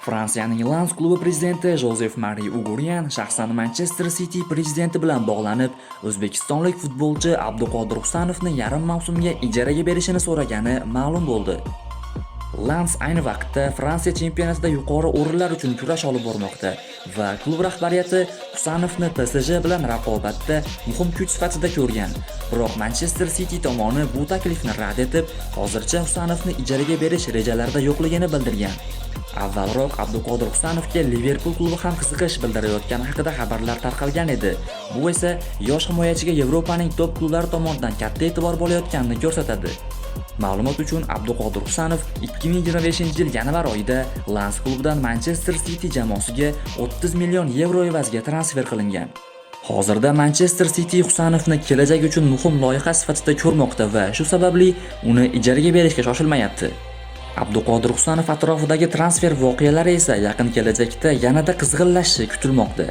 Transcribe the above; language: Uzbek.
Fransiyaning Lens klubi prezidenti Josef Marie Uguryan shaxsan Manchester City prezidenti bilan bog'lanib, o'zbekistonlik futbolchi Abduqodir Husanovni yarim mavsumga ijaraga berishini so'ragani ma'lum bo'ldi. Lens ayni vaqtda Fransiya chempionatida yuqori o'rinlar uchun kurash olib bormoqda va klub rahbariyati Husanovni PSG bilan raqobatda muhim kuch sifatida ko'rgan. Biroq Manchester City tomoni bu taklifni rad etib, hozircha Husanovni ijaraga berish rejalarida yo'qligini bildirgan. Avvalroq Abduqodir Husanovga Liverpool klubi ham qiziqish bildirayotgani haqida xabarlar tarqalgan edi. Bu esa yosh himoyachiga Yevropaning top klublari tomonidan katta e'tibor bo'layotganini ko'rsatadi. Ma'lumot uchun Abduqodir Husanov 2025-yil yanvar oyida Lens klubidan Manchester City jamoasiga 30 million yevro evaziga transfer qilingan. Hozirda Manchester City Husanovni kelajak uchun muhim loyiha sifatida ko'rmoqda va shu sababli uni ijaraga berishga shoshilmayapti. Abduqodir Husanov atrofidagi transfer voqealari esa yaqin kelajakda yanada qizg'inlashishi kutilmoqda.